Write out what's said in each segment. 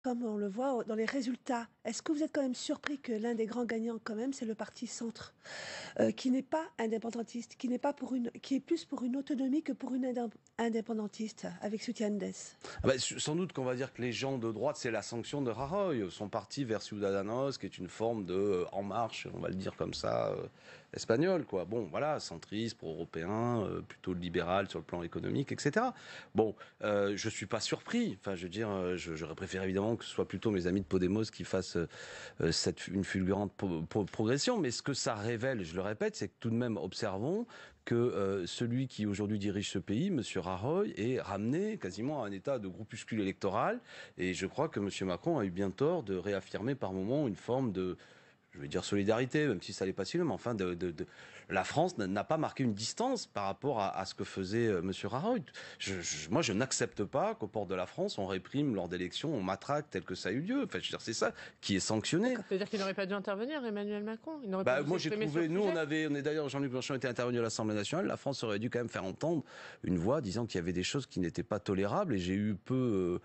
comme on le voit dans les résultats, est-ce que vous êtes quand même surpris que l'un des grands gagnants, quand même, c'est le parti centre, qui n'est pas indépendantiste, qui est plus pour une autonomie que pour une indépendantiste, avec soutien d'Es. Ah bah, sans doute qu'on va dire que les gens de droite, c'est la sanction de Rajoy. Son parti vers Ciudadanos, qui est une forme de En Marche, on va le dire comme ça, espagnol, quoi. Bon, voilà, centriste, pro-européen, plutôt libéral sur le plan économique, etc. Bon, je suis pas surpris. Enfin, je veux dire, j'aurais préféré évidemment que ce soit plutôt mes amis de Podemos qui fassent une fulgurante progression. Mais ce que ça révèle, je le répète, c'est que tout de même, observons que celui qui aujourd'hui dirige ce pays, M. Rajoy, est ramené quasiment à un état de groupuscule électoral. Et je crois que M. Macron a eu bien tort de réaffirmer par moments une forme de, je vais dire solidarité, même si ça n'est pas si loin, mais enfin, la France n'a pas marqué une distance par rapport à ce que faisait M. Rajoy. Moi, je n'accepte pas qu'aux portes de la France, on réprime lors d'élections, on matraque tel que ça a eu lieu. Enfin, je veux dire, c'est ça qui est sanctionné. C'est-à-dire qu'il n'aurait pas dû intervenir, Emmanuel Macron. Il n'aurait pas dû Moi, j'ai s'exprimer trouvé, sur le nous, sujet. on est d'ailleurs, Jean-Luc Mélenchon était intervenu à l'Assemblée nationale, la France aurait dû quand même faire entendre une voix disant qu'il y avait des choses qui n'étaient pas tolérables, et j'ai peu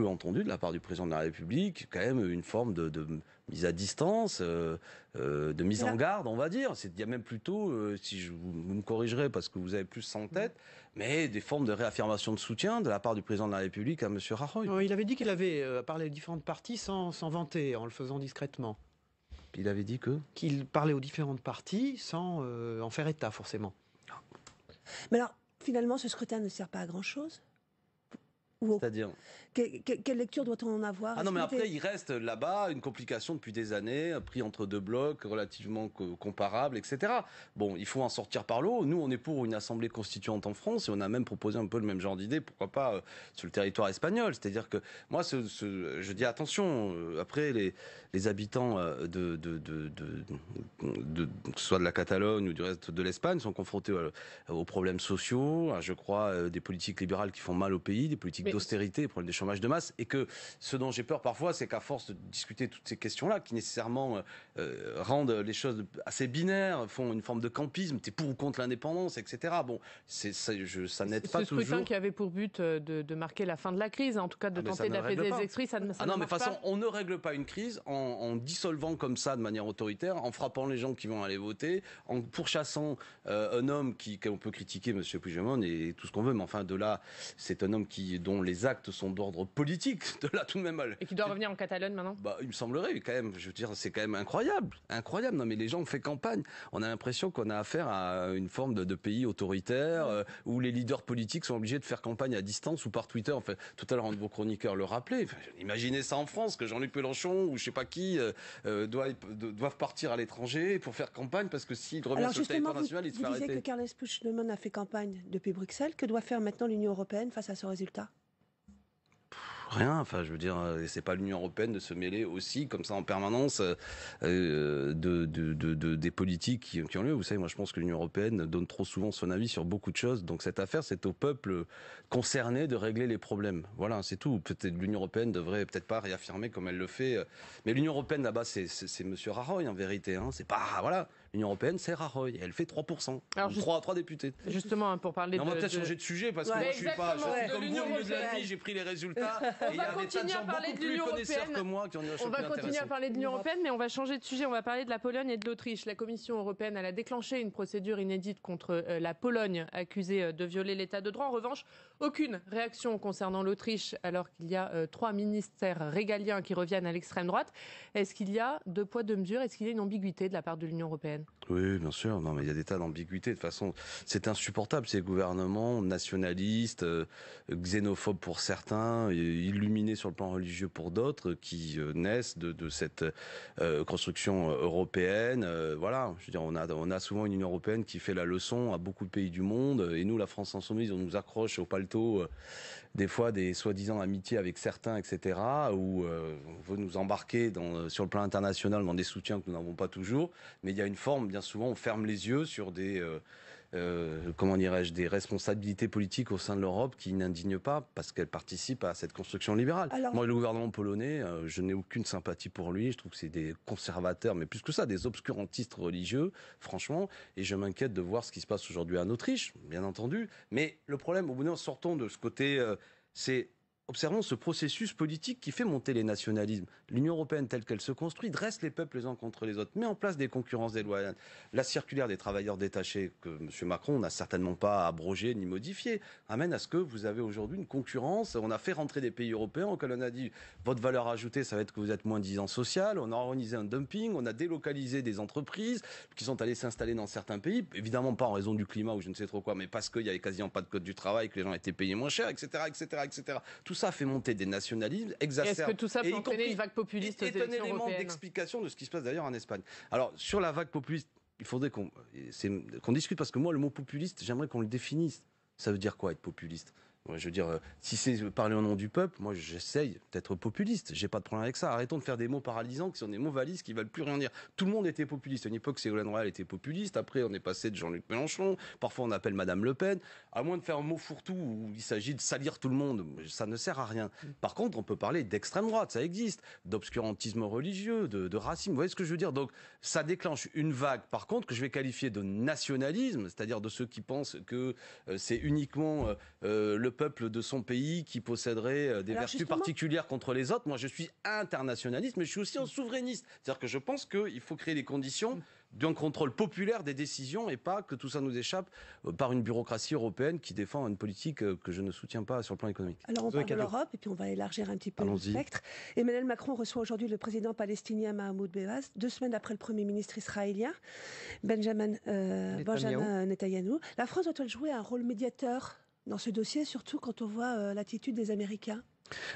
entendu de la part du président de la République, quand même une forme de mise à distance, de mise en garde, on va dire. Il y a même plutôt, vous me corrigerez parce que vous avez plus ça en tête, mais des formes de réaffirmation de soutien de la part du président de la République à M. Rajoy. Il avait dit qu'il avait parlé aux différentes parties sans vanter, en le faisant discrètement. Il avait dit que Qu'il parlait aux différentes parties sans en faire état, forcément. Mais alors, finalement, ce scrutin ne sert pas à grand-chose. C'est-à-dire Quelle lecture doit-on en avoir? Ah non, mais après, il reste là-bas une complication depuis des années, pris entre deux blocs relativement comparables, etc. Bon, il faut en sortir par l'eau. Nous, on est pour une assemblée constituante en France et on a même proposé un peu le même genre d'idée, pourquoi pas sur le territoire espagnol. C'est-à-dire que moi, je dis attention, après, les habitants que ce soit de la Catalogne ou du reste de l'Espagne sont confrontés aux problèmes sociaux, je crois, des politiques libérales qui font mal au pays, des politiques d'austérité, des problèmes de chômage de masse, et que ce dont j'ai peur parfois, c'est qu'à force de discuter toutes ces questions-là, qui nécessairement rendent les choses assez binaires, font une forme de campisme, t'es pour ou contre l'indépendance, etc. Bon, ça n'aide pas toujours. Ce scrutin qui avait pour but de marquer la fin de la crise, en tout cas de tenter d'apaiser les esprits, ça ne marche pas. Non, mais de toute façon, on ne règle pas une crise en dissolvant comme ça de manière autoritaire, en frappant les gens qui vont aller voter, en pourchassant un homme qu'on peut critiquer, M. Puigdemont, et tout ce qu'on veut, mais enfin, de là, c'est un homme dont les actes sont d'ordre politique, de là tout de même. Et qui doit revenir en Catalogne maintenant? Il me semblerait quand même, je veux dire, c'est quand même incroyable. Incroyable, non mais les gens ont fait campagne. On a l'impression qu'on a affaire à une forme de pays autoritaire, où les leaders politiques sont obligés de faire campagne à distance ou par Twitter. Enfin, tout à l'heure, un de vos chroniqueurs le rappelait. Enfin, imaginez ça en France, que Jean-Luc Mélenchon ou je sais pas qui doivent partir à l'étranger pour faire campagne, parce que s'il revient sur le territoire national, il se fait arrêter. Vous disiez que Carles Puigdemont a fait campagne depuis Bruxelles. Que doit faire maintenant l'Union européenne face à ce résultat? Rien, enfin je veux dire, c'est pas l'Union européenne de se mêler aussi comme ça en permanence des politiques qui ont lieu. Vous savez, moi je pense que l'Union européenne donne trop souvent son avis sur beaucoup de choses. Donc cette affaire, c'est au peuple concerné de régler les problèmes. Voilà, c'est tout. Peut-être l'Union européenne devrait peut-être pas réaffirmer comme elle le fait. Mais l'Union européenne là-bas, c'est Monsieur Rajoy en vérité. Hein. C'est pas voilà. L'Union européenne, c'est Rajoy. Et elle fait 3%. Alors, 3 députés. Justement, pour parler on va peut-être changer de sujet parce que moi, je suis pas. Je suis comme vous au milieu de la vie, j'ai pris les résultats. On va continuer à parler de l'Union européenne. On va continuer à parler de l'Union européenne, mais on va changer de sujet. On va parler de la Pologne et de l'Autriche. La Commission européenne, elle a déclenché une procédure inédite contre la Pologne, accusée de violer l'état de droit. En revanche, aucune réaction concernant l'Autriche, alors qu'il y a 3 ministères régaliens qui reviennent à l'extrême droite. Est-ce qu'il y a deux poids, deux mesures? Est-ce qu'il y a une ambiguïté de la part de l'Union européenne? Oui, bien sûr. Non, mais il y a des tas d'ambiguïtés. De toute façon, c'est insupportable. Ces gouvernements nationalistes, xénophobes pour certains, illuminés sur le plan religieux pour d'autres, qui naissent de cette construction européenne. Voilà. Je veux dire, on a souvent une Union européenne qui fait la leçon à beaucoup de pays du monde. Et nous, la France insoumise, on nous accroche au paletot des fois des soi-disant amitiés avec certains, etc., où on veut nous embarquer sur le plan international dans des soutiens que nous n'avons pas toujours, mais il y a une forme, bien souvent, on ferme les yeux sur des, comment dirais-je, des responsabilités politiques au sein de l'Europe qui n'indignent pas parce qu'elles participent à cette construction libérale. Moi, le gouvernement polonais, je n'ai aucune sympathie pour lui, je trouve que c'est des conservateurs, mais plus que ça, des obscurantistes religieux, franchement, et je m'inquiète de voir ce qui se passe aujourd'hui en Autriche, bien entendu, mais le problème, au bout d'un moment, sortons de ce côté, c'est observons ce processus politique qui fait monter les nationalismes. L'Union européenne telle qu'elle se construit dresse les peuples les uns contre les autres, met en place des concurrences déloyales. La circulaire des travailleurs détachés que M. Macron n'a certainement pas abrogée ni modifiée amène à ce que vous avez aujourd'hui une concurrence. On a fait rentrer des pays européens auxquels on a dit votre valeur ajoutée, ça va être que vous êtes moins disant social. On a organisé un dumping, on a délocalisé des entreprises qui sont allées s'installer dans certains pays, évidemment pas en raison du climat ou je ne sais trop quoi, mais parce qu'il n'y avait quasiment pas de code du travail, que les gens étaient payés moins cher, etc., etc., etc. Tout ça fait monter des nationalismes, exacerbe. Est-ce que tout ça peut entraîner une vague populiste aux élections européennes ? C'est un élément d'explication de ce qui se passe d'ailleurs en Espagne. Alors, sur la vague populiste, il faudrait qu'on discute, parce que moi, le mot populiste, j'aimerais qu'on le définisse. Ça veut dire quoi, être populiste ? Je veux dire, si c'est parler au nom du peuple, moi j'essaye d'être populiste. J'ai pas de problème avec ça. Arrêtons de faire des mots paralysants qui sont des mots valises qui veulent plus rien dire. Tout le monde était populiste. À une époque, Ségolène Royal était populiste. Après, on est passé de Jean-Luc Mélenchon. Parfois, on appelle Madame Le Pen. À moins de faire un mot fourre-tout où il s'agit de salir tout le monde, ça ne sert à rien. Par contre, on peut parler d'extrême droite, ça existe, d'obscurantisme religieux, de racisme. Vous voyez ce que je veux dire ? Donc, ça déclenche une vague, par contre, que je vais qualifier de nationalisme, c'est-à-dire de ceux qui pensent que c'est uniquement le peuple de son pays qui posséderait des vertus particulières contre les autres. Moi, je suis internationaliste, mais je suis aussi un souverainiste. C'est-à-dire que je pense qu'il faut créer les conditions d'un contrôle populaire des décisions et pas que tout ça nous échappe par une bureaucratie européenne qui défend une politique que je ne soutiens pas sur le plan économique. Alors on parle de l'Europe et puis on va élargir un petit peu le spectre. Emmanuel Macron reçoit aujourd'hui le président palestinien Mahmoud Abbas, 2 semaines après le Premier ministre israélien Benjamin Netanyahou. La France doit-elle jouer un rôle médiateur dans ce dossier, surtout quand on voit l'attitude des Américains ?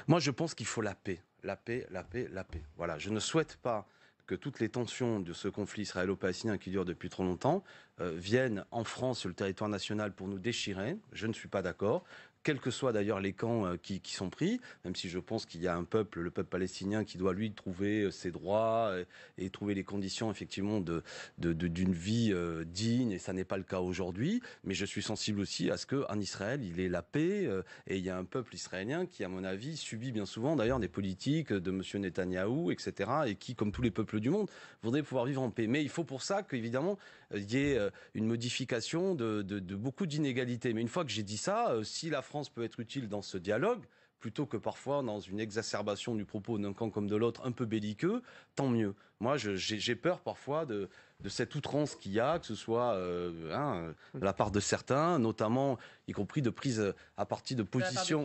Moi, je pense qu'il faut la paix. La paix, la paix, la paix. Voilà, je ne souhaite pas que toutes les tensions de ce conflit israélo-palestinien qui dure depuis trop longtemps viennent en France, sur le territoire national, pour nous déchirer. Je ne suis pas d'accord. Quels que soient d'ailleurs les camps qui sont pris, même si je pense qu'il y a un peuple, le peuple palestinien, qui doit lui trouver ses droits et trouver les conditions effectivement d'une vie digne, et ça n'est pas le cas aujourd'hui. Mais je suis sensible aussi à ce qu'en Israël, il y ait la paix, et il y a un peuple israélien qui, à mon avis, subit bien souvent d'ailleurs des politiques de M. Netanyahou, etc., et qui, comme tous les peuples du monde, voudraient pouvoir vivre en paix. Mais il faut pour ça qu'évidemment, il y ait une modification de beaucoup d'inégalités. Mais une fois que j'ai dit ça, si la France peut être utile dans ce dialogue, plutôt que parfois dans une exacerbation du propos d'un camp comme de l'autre, un peu belliqueux, tant mieux. Moi, j'ai peur parfois de cette outrance qu'il y a, que ce soit de la part de certains, notamment, y compris de prise à partie de position.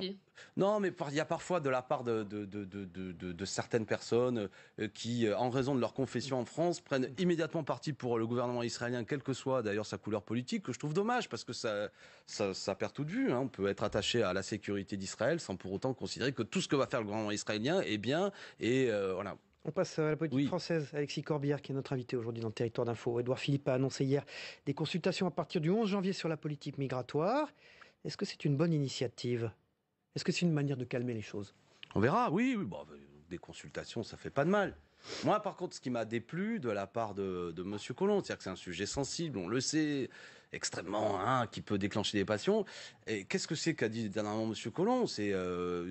Non, mais il y a parfois de la part de certaines personnes qui, en raison de leur confession en France, prennent immédiatement parti pour le gouvernement israélien, quelle que soit d'ailleurs sa couleur politique, que je trouve dommage, parce que ça perd toute vue. On peut être attaché à la sécurité d'Israël sans pour autant considérer que tout ce que va faire le gouvernement israélien est bien, et voilà. On passe à la politique française. Alexis Corbière, qui est notre invité aujourd'hui dans le Territoire d'Info. Édouard Philippe a annoncé hier des consultations à partir du 11 janvier sur la politique migratoire. Est-ce que c'est une bonne initiative ? Est-ce que c'est une manière de calmer les choses ? On verra, oui. Bon, des consultations, ça fait pas de mal. Moi, par contre, ce qui m'a déplu de la part de M. Collomb, c'est-à-dire que c'est un sujet sensible, on le sait, extrêmement, qui peut déclencher des passions. Et qu'est-ce que c'est qu'a dit dernièrement M. Collomb ? C'est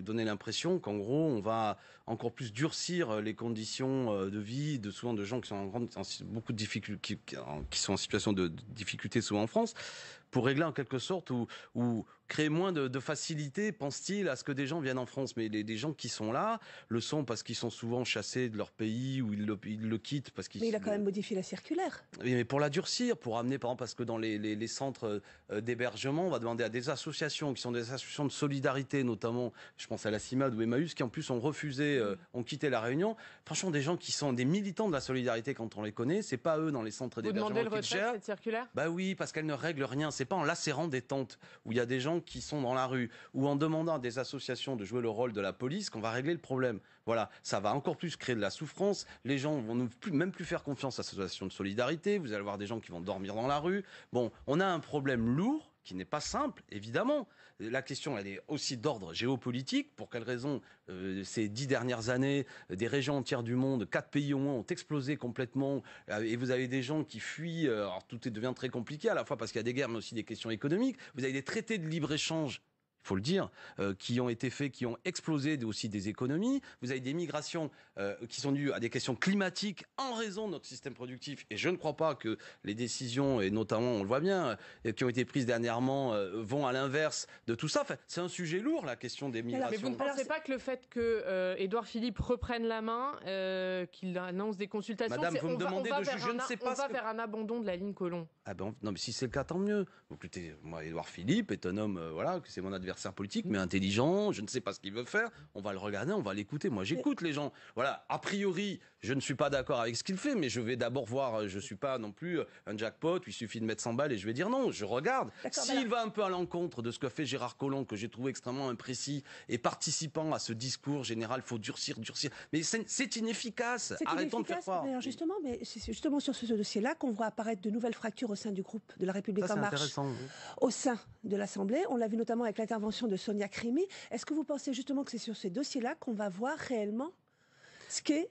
donner l'impression qu'en gros, on va encore plus durcir les conditions de vie souvent de gens qui sont beaucoup de difficultés, qui sont en situation de difficulté souvent en France, pour régler en quelque sorte ou créer moins de facilité, pense-t-il, à ce que des gens viennent en France. Mais les gens qui sont là le sont parce qu'ils sont souvent chassés de leur pays ou ils le quittent parce qu'ils... Mais il a quand même modifié la circulaire. Oui, mais pour la durcir, pour amener, par exemple, parce que dans les centres d'hébergement, on va demander à des associations qui sont des associations de solidarité, notamment, je pense à la CIMAD ou Emmaüs, qui en plus ont refusé, ont quitté la Réunion. Franchement, des gens qui sont des militants de la solidarité quand on les connaît, c'est pas eux dans les centres d'hébergement. Vous demandez le retrait de cette circulaire ? Bah oui, parce qu'elle ne règle rien. C'est pas en lacérant des tentes où il y a des gens qui sont dans la rue ou en demandant à des associations de jouer le rôle de la police qu'on va régler le problème. Voilà, ça va encore plus créer de la souffrance. Les gens vont même plus faire confiance à ces associations de solidarité. Vous allez avoir des gens qui vont dormir dans la rue. Bon, on a un problème lourd qui n'est pas simple, évidemment. La question, elle est aussi d'ordre géopolitique. Pour quelles raisons ces 10 dernières années, des régions entières du monde, 4 pays au moins, ont explosé complètement. Et vous avez des gens qui fuient. Alors tout devient très compliqué, à la fois parce qu'il y a des guerres, mais aussi des questions économiques. Vous avez des traités de libre-échange. Il faut le dire, qui ont été faits, qui ont explosé aussi des économies. Vous avez des migrations qui sont dues à des questions climatiques en raison de notre système productif. Et je ne crois pas que les décisions, et notamment, on le voit bien, qui ont été prises dernièrement, vont à l'inverse de tout ça. Enfin, c'est un sujet lourd, la question des migrations. Mais vous ne pensez pas que le fait que Édouard Philippe reprenne la main, qu'il annonce des consultations, Madame, vous me demandez de juger, je ne sais pas. On va vers un abandon de la ligne Collomb. Ah ben, non, mais si c'est le cas, tant mieux. Écoutez, moi, Édouard Philippe est un homme, voilà, que c'est mon adversaire politique, mais intelligent. Je ne sais pas ce qu'il veut faire. On va le regarder, on va l'écouter. Moi, j'écoute les gens. Voilà, a priori, je ne suis pas d'accord avec ce qu'il fait, mais je vais d'abord voir. Je suis pas non plus un jackpot où il suffit de mettre 100 balles et je vais dire non. Je regarde. S'il va un peu à l'encontre de ce que fait Gérard Collomb, que j'ai trouvé extrêmement imprécis et participant à ce discours général, faut durcir. Mais c'est inefficace. Arrêtons de faire croire. Justement, mais c'est justement sur ce dossier-là qu'on voit apparaître de nouvelles fractures au sein du groupe de La République En Marche, au sein de l'Assemblée. On l'a vu notamment avec l'intervention de Sonia Crimi. Est-ce que vous pensez justement que c'est sur ces dossiers-là qu'on va voir réellement ce qu'est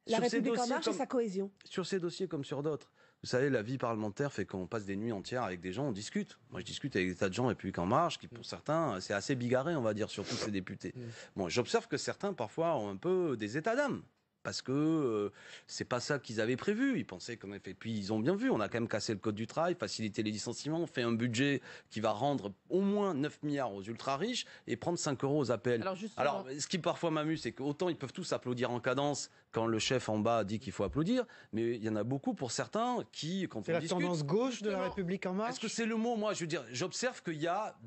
La République En Marche et sa cohésion? Sur ces dossiers comme sur d'autres. Vous savez, la vie parlementaire fait qu'on passe des nuits entières avec des gens, on discute. Moi, je discute avec des tas de gens République En Marche, qui pour certains, c'est assez bigarré, on va dire, surtout ces députés. Bon, j'observe que certains, parfois, ont un peu des états d'âme. Parce que c'est pas ça qu'ils avaient prévu. Ils pensaient qu'on avait fait. Puis ils ont bien vu, on a quand même cassé le code du travail, facilité les licenciements, on fait un budget qui va rendre au moins 9 milliards aux ultra riches et prendre 5 euros aux APL. Alors ce qui parfois m'amuse, c'est qu'autant ils peuvent tous applaudir en cadence quand le chef en bas dit qu'il faut applaudir, mais il y en a beaucoup pour certains qui, quand on discute... C'est la tendance gauche de La République En Marche. Est-ce que c'est le mot? Moi, je veux dire, j'observe qu'il y a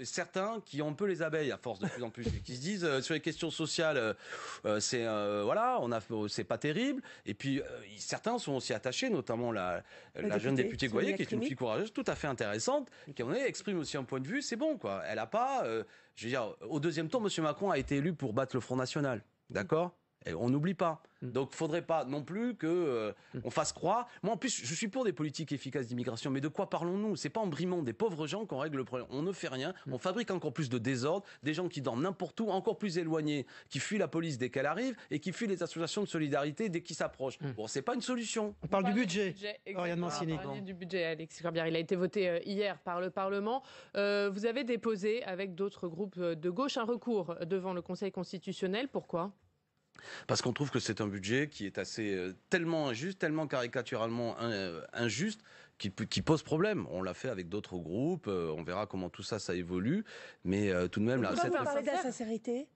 certains qui ont un peu les abeilles, à force de plus en plus, et qui se disent, sur les questions sociales, voilà, c'est pas terrible. Et puis, certains sont aussi attachés, notamment la jeune députée Goyer, qui est une fille courageuse, tout à fait intéressante, qui exprime aussi un point de vue, c'est bon, quoi. Elle a pas... je veux dire, au deuxième tour, M. Macron a été élu pour battre le Front National. D'accord? Et on n'oublie pas. Donc, il ne faudrait pas non plus qu'on fasse croire. Moi, en plus, je suis pour des politiques efficaces d'immigration. Mais de quoi parlons-nous? C'est pas en brimant des pauvres gens qu'on règle le problème. On ne fait rien. On fabrique encore plus de désordre. Des gens qui dorment n'importe où, encore plus éloignés, qui fuient la police dès qu'elle arrive et qui fuient les associations de solidarité dès qu'ils s'approchent. Bon, c'est pas une solution. On parle du budget. Oriane Mancini. On parle du budget, Alexis Corbière. Il a été voté hier par le Parlement. Vous avez déposé, avec d'autres groupes de gauche, un recours devant le Conseil constitutionnel. Pourquoi? Parce qu'on trouve que c'est un budget qui est tellement injuste, tellement caricaturalement injuste, qui pose problème. On l'a fait avec d'autres groupes, on verra comment tout ça évolue, mais tout de même... Pourquoi vous parlez de la sincérité?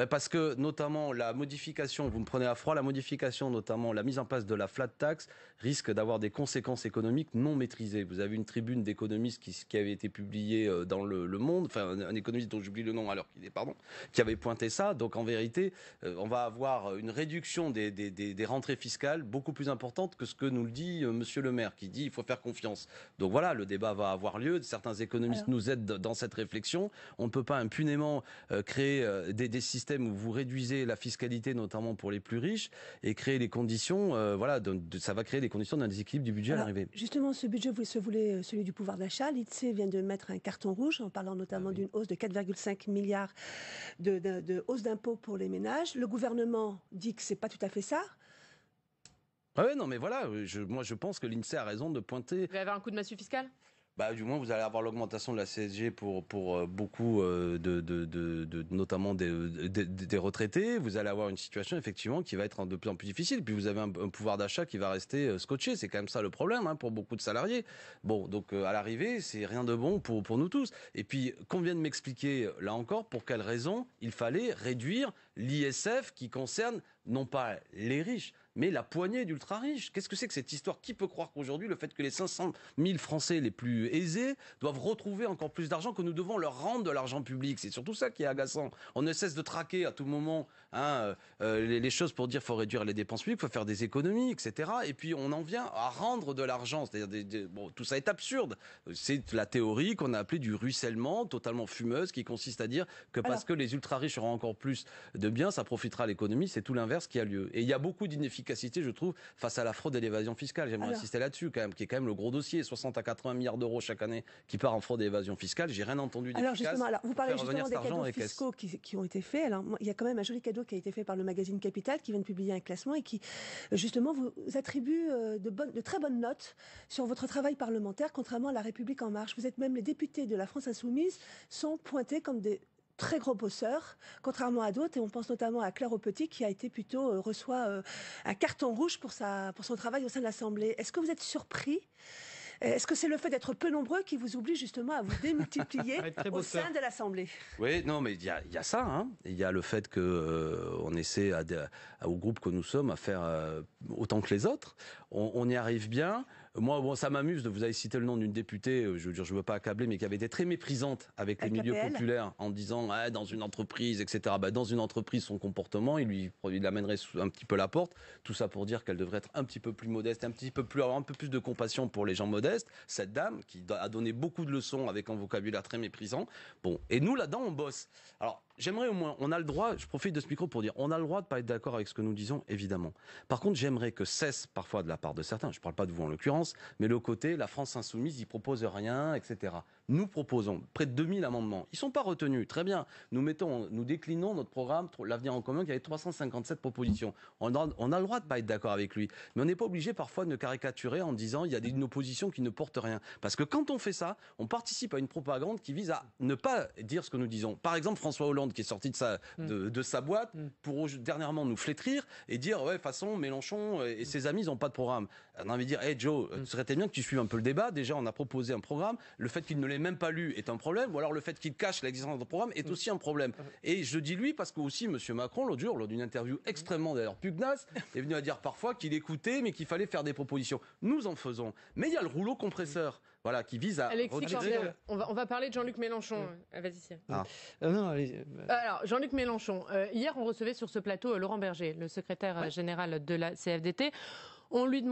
Parce que, notamment, la modification, vous me prenez à froid, la modification, notamment la mise en place de la flat tax, risque d'avoir des conséquences économiques non maîtrisées. Vous avez une tribune d'économistes qui avait été publiée dans le Monde, enfin un économiste dont j'oublie le nom alors qu'il est, pardon, qui avait pointé ça. Donc en vérité, on va avoir une réduction des rentrées fiscales beaucoup plus importante que ce que nous le dit Monsieur le maire, qui dit il faut faire confiance. Donc voilà, le débat va avoir lieu. Certains économistes nous aident dans cette réflexion. On ne peut pas impunément créer des systèmes où vous réduisez la fiscalité, notamment pour les plus riches, et créer les conditions, ça va créer des conditions d'un déséquilibre du budget à l'arrivée. Justement, ce budget, vous se voulez celui du pouvoir d'achat. L'INSEE vient de mettre un carton rouge en parlant notamment d'une hausse de 4,5 milliards de hausse d'impôts pour les ménages. Le gouvernement dit que c'est pas tout à fait ça. Ah ouais, non, mais voilà, moi je pense que l'INSEE a raison de pointer... Vous allez avoir un coup de massue fiscal ? Du moins, vous allez avoir l'augmentation de la CSG pour beaucoup, notamment des retraités. Vous allez avoir une situation, effectivement, qui va être de plus en plus difficile. Puis vous avez un pouvoir d'achat qui va rester scotché. C'est quand même ça le problème pour beaucoup de salariés. Bon, donc à l'arrivée, c'est rien de bon pour nous tous. Et puis, qu'on vienne de m'expliquer, là encore, pour quelle raison il fallait réduire l'ISF qui concerne non pas les riches, mais la poignée d'ultra-riches. Qu'est-ce que c'est que cette histoire? Qui peut croire qu'aujourd'hui, le fait que les 500 000 Français les plus aisés doivent retrouver encore plus d'argent, que nous devons leur rendre de l'argent public? C'est surtout ça qui est agaçant. On ne cesse de traquer à tout moment les choses pour dire qu'il faut réduire les dépenses publiques, il faut faire des économies, etc. Et puis on en vient à rendre de l'argent. C'est-à-dire, tout ça est absurde. C'est la théorie qu'on a appelée du ruissellement, totalement fumeuse, qui consiste à dire que parce que les ultra-riches auront encore plus de biens, ça profitera à l'économie. C'est tout l'inverse qui a lieu. Et il y a beaucoup d'inefficaces efficacité, je trouve, face à la fraude et l'évasion fiscale. J'aimerais insister là-dessus, quand même, qui est quand même le gros dossier, 60 à 80 milliards d'euros chaque année qui part en fraude et évasion fiscale. J'ai rien entendu d'efficace. Alors vous parlez justement des cadeaux fiscaux qui ont été faits. Alors il y a quand même un joli cadeau qui a été fait par le magazine Capital, qui vient de publier un classement et qui justement vous attribue de très bonnes notes sur votre travail parlementaire, contrairement à La République En Marche. Vous êtes même les députés de la France Insoumise sont pointés comme des très gros bosseurs, contrairement à d'autres, et on pense notamment à Claire Aupetit qui a été plutôt reçoit un carton rouge pour son travail au sein de l'Assemblée. Est-ce que vous êtes surpris ? Est-ce que c'est le fait d'être peu nombreux qui vous oblige justement à vous démultiplier au sein de l'Assemblée ? Oui, non, mais il y a ça. Hein. Il y a le fait qu'on essaie au groupe que nous sommes à faire autant que les autres. On y arrive bien. Moi, bon, ça m'amuse de vous avez cité le nom d'une députée, je veux dire, je veux pas accabler, mais qui avait été très méprisante avec les milieux populaires en disant dans une entreprise, etc. Dans une entreprise, son comportement, il l'amènerait un petit peu la porte. Tout ça pour dire qu'elle devrait être un petit peu plus modeste, avoir un peu plus de compassion pour les gens modestes. Cette dame qui a donné beaucoup de leçons avec un vocabulaire très méprisant. Bon, et nous là-dedans, on bosse. Alors, j'aimerais au moins, on a le droit, je profite de ce micro pour dire, on a le droit de pas être d'accord avec ce que nous disons, évidemment. Par contre, j'aimerais que cesse parfois de la part de certains, je ne parle pas de vous en l'occurrence, mais le côté, la France Insoumise, ils proposent rien, etc. Nous proposons près de 2000 amendements. Ils ne sont pas retenus, très bien. Nous déclinons notre programme, l'Avenir en commun, qui avait 357 propositions. On a le droit de pas être d'accord avec lui. Mais on n'est pas obligé parfois de ne caricaturer en disant il y a une opposition qui ne porte rien. Parce que quand on fait ça, on participe à une propagande qui vise à ne pas dire ce que nous disons. Par exemple, François Hollande qui est sorti de sa boîte pour dernièrement nous flétrir et dire ouais, de toute façon, Mélenchon et ses amis, ils n'ont pas de programme. On a envie de dire hey Joe, ce serait bien que tu suives un peu le débat. Déjà, on a proposé un programme. Le fait qu'il ne l'ait même pas lu est un problème. Ou alors le fait qu'il cache l'existence d'un programme est aussi un problème. Et je dis lui parce que aussi M. Macron, l'autre jour, lors d'une interview extrêmement d'ailleurs pugnace, est venu à dire parfois qu'il écoutait mais qu'il fallait faire des propositions. Nous en faisons. Mais il y a le rouleau compresseur. Voilà, qui vise à retirer... On va parler de Jean-Luc Mélenchon. Vas-y, Cyril. Non, allez. Alors, Jean-Luc Mélenchon. Hier, on recevait sur ce plateau Laurent Berger, le secrétaire général de la CFDT. On lui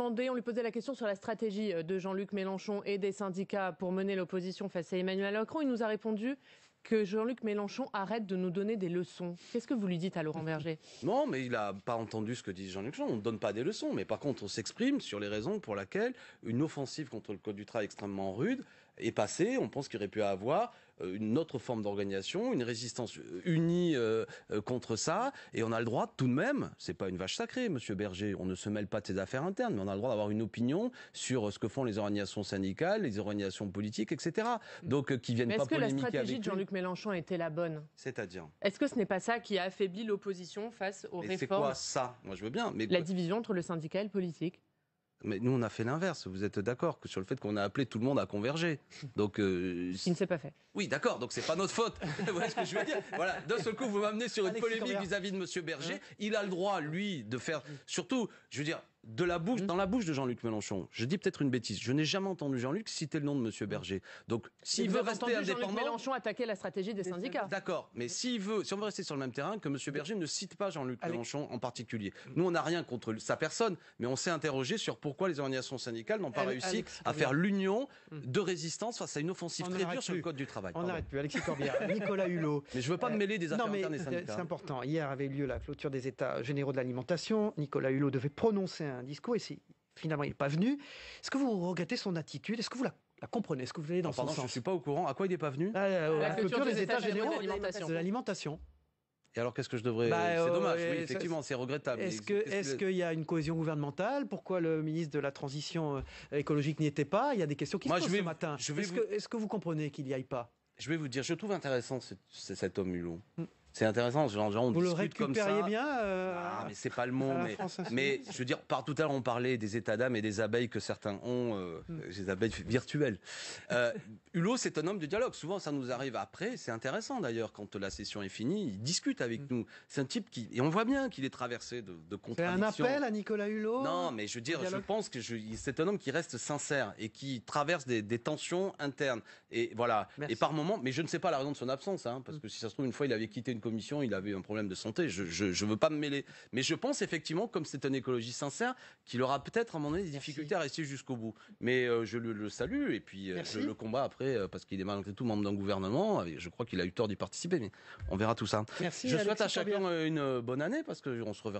posait la question sur la stratégie de Jean-Luc Mélenchon et des syndicats pour mener l'opposition face à Emmanuel Macron. Il nous a répondu que Jean-Luc Mélenchon arrête de nous donner des leçons. Qu'est-ce que vous lui dites à Laurent Berger ? Non, mais il n'a pas entendu ce que dit Jean-Luc Mélenchon. On ne donne pas des leçons, mais par contre, on s'exprime sur les raisons pour lesquelles une offensive contre le Code du travail extrêmement rude est passée. On pense qu'il aurait pu avoir une autre forme d'organisation, une résistance unie contre ça, et on a le droit tout de même, c'est pas une vache sacrée, Monsieur Berger, on ne se mêle pas de ses affaires internes, mais on a le droit d'avoir une opinion sur ce que font les organisations syndicales, les organisations politiques, etc. Donc qui viennent pas polémiquer avec lui. Est-ce que la stratégie de Jean-Luc Mélenchon était la bonne ? C'est-à-dire ? Est-ce que ce n'est pas ça qui a affaibli l'opposition face aux réformes ? C'est quoi ça ? Moi je veux bien. Mais... La division entre le syndicat et le politique. Mais nous, on a fait l'inverse. Vous êtes d'accord que sur le fait qu'on a appelé tout le monde à converger. Donc, ce qui ne s'est pas fait. Oui, d'accord. Donc, c'est pas notre faute. Vous voyez ce que je veux dire ? Voilà. D'un seul coup, vous m'amenez sur une polémique vis-à-vis de Monsieur Berger. Il a le droit, lui, de faire. Surtout, je veux dire, dans la bouche de Jean-Luc Mélenchon. Je dis peut-être une bêtise. Je n'ai jamais entendu Jean-Luc citer le nom de Monsieur Berger. Donc, s'il veut rester indépendant. Jean-Luc Mélenchon attaquer la stratégie des syndicats. D'accord. Mais si on veut rester sur le même terrain, que Monsieur Berger ne cite pas Jean-Luc Mélenchon en particulier. Nous, on n'a rien contre sa personne, mais on s'est interrogé sur pourquoi les organisations syndicales n'ont pas réussi à faire l'union de résistance face à une offensive très dure sur le Code du travail. On n'arrête plus. Alexis Corbière, Nicolas Hulot. Mais je veux pas me mêler des affaires internes des syndicats. C'est important. Hier avait eu lieu la clôture des États généraux de l'alimentation. Nicolas Hulot devait prononcer un discours et finalement, il n'est pas venu. Est-ce que vous regrettez son attitude ? Est-ce que vous la comprenez ? Est-ce que vous allez dans son sens ? Je ne suis pas au courant. À quoi il n'est pas venu ? La clôture des États généraux de l'alimentation. Et alors, qu'est-ce que je devrais... c'est dommage, oui, effectivement, c'est regrettable. Est-ce qu'il y a une cohésion gouvernementale ? Pourquoi le ministre de la Transition écologique n'y était pas ? Il y a des questions qui se posent ce matin. Est-ce que vous comprenez qu'il n'y aille pas ? Je vais vous dire, je trouve intéressant cet homme Hulot. C'est intéressant, on vous le discute comme ça. récupériez bien mais c'est pas le mot. Mais je veux dire, tout à l'heure, on parlait des états d'âme et des abeilles que certains ont, des abeilles virtuelles. Hulot, c'est un homme de dialogue. Souvent, ça nous arrive après. C'est intéressant d'ailleurs, quand la session est finie, il discute avec nous. C'est un type qui... Et on voit bien qu'il est traversé de contradictions. C'est un appel à Nicolas Hulot ? Non, mais je veux dire, je pense que c'est un homme qui reste sincère et qui traverse des tensions internes. Et voilà. Merci. Et par moments, mais je ne sais pas la raison de son absence, parce que si ça se trouve, une fois, il avait quitté une commission, il avait un problème de santé. Je veux pas me mêler. Mais je pense effectivement, comme c'est un écologiste sincère, qu'il aura peut-être à un moment donné des difficultés à rester jusqu'au bout. Mais je le salue et puis je le combat après parce qu'il est malgré tout membre d'un gouvernement. Et je crois qu'il a eu tort d'y participer, mais on verra tout ça. Merci, je souhaite à chacun une bonne année parce qu'on se reverra.